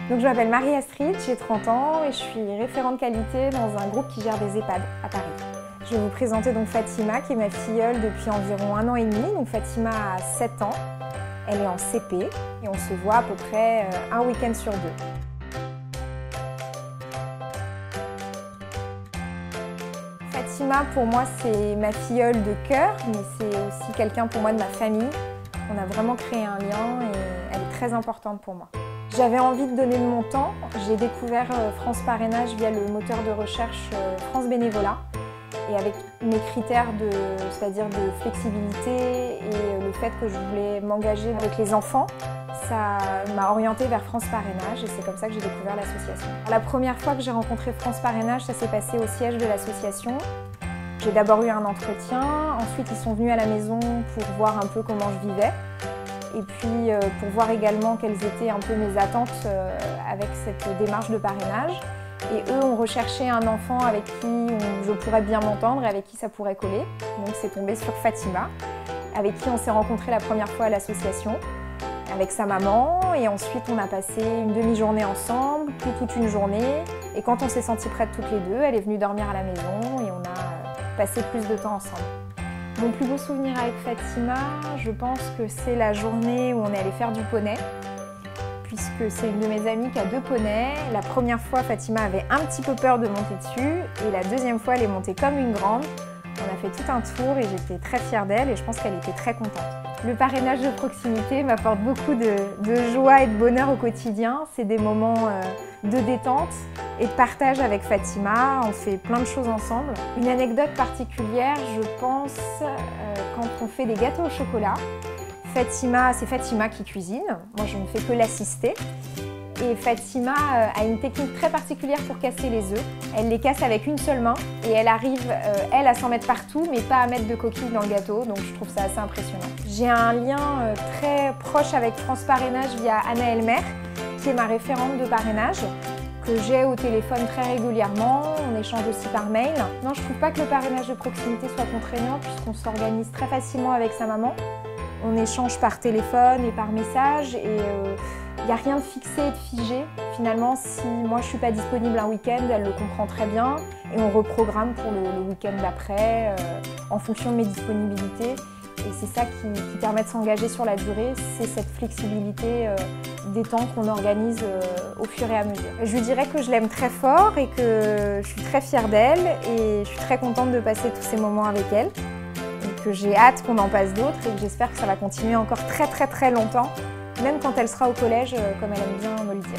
Donc, je m'appelle Marie-Astrid, j'ai 30 ans et je suis référente qualité dans un groupe qui gère des EHPAD à Paris. Je vais vous présenter donc Fatima, qui est ma filleule depuis environ 1 an et demi. Donc Fatima a 7 ans, elle est en CP et on se voit à peu près un week-end sur 2. Fatima, pour moi, c'est ma filleule de cœur, mais c'est aussi quelqu'un pour moi de ma famille. On a vraiment créé un lien et elle est très importante pour moi. J'avais envie de donner de mon temps. J'ai découvert France Parrainage via le moteur de recherche France Bénévolat. Et avec mes critères c'est-à-dire de flexibilité et le fait que je voulais m'engager avec les enfants, ça m'a orientée vers France Parrainage et c'est comme ça que j'ai découvert l'association. La première fois que j'ai rencontré France Parrainage, ça s'est passé au siège de l'association. J'ai d'abord eu un entretien, ensuite ils sont venus à la maison pour voir un peu comment je vivais et puis pour voir également quelles étaient un peu mes attentes avec cette démarche de parrainage. Et eux ont recherché un enfant avec qui je pourrais bien m'entendre et avec qui ça pourrait coller. Donc c'est tombé sur Fatima, avec qui on s'est rencontrés la première fois à l'association, avec sa maman. Et ensuite on a passé une demi-journée ensemble, puis toute une journée. Et quand on s'est sentis prêtes toutes les deux, elle est venue dormir à la maison et on a passé plus de temps ensemble. Mon plus beau souvenir avec Fatima, je pense que c'est la journée où on est allé faire du poney. Puisque c'est une de mes amies qui a 2 poneys. La première fois, Fatima avait un petit peu peur de monter dessus et la deuxième fois, elle est montée comme une grande. On a fait tout un tour et j'étais très fière d'elle et je pense qu'elle était très contente. Le parrainage de proximité m'apporte beaucoup de joie et de bonheur au quotidien. C'est des moments de détente et de partage avec Fatima. On fait plein de choses ensemble. Une anecdote particulière, je pense, quand on fait des gâteaux au chocolat. C'est Fatima qui cuisine, moi je ne fais que l'assister. Et Fatima a une technique très particulière pour casser les œufs. Elle les casse avec une seule main et elle arrive, elle, à s'en mettre partout, mais pas à mettre de coquilles dans le gâteau, donc je trouve ça assez impressionnant. J'ai un lien très proche avec France Parrainage via Anna Elmer, qui est ma référente de parrainage, que j'ai au téléphone très régulièrement, on échange aussi par mail. Non, je trouve pas que le parrainage de proximité soit contraignant puisqu'on s'organise très facilement avec sa maman. On échange par téléphone et par message et il n'y a rien de fixé et de figé. Finalement, si moi je ne suis pas disponible un week-end, elle le comprend très bien et on reprogramme pour le week-end d'après en fonction de mes disponibilités. Et c'est ça qui permet de s'engager sur la durée, c'est cette flexibilité des temps qu'on organise au fur et à mesure. Je lui dirais que je l'aime très fort et que je suis très fière d'elle et je suis très contente de passer tous ces moments avec elle. Que j'ai hâte qu'on en passe d'autres et que j'espère que ça va continuer encore très longtemps, même quand elle sera au collège, comme elle aime bien me le dire.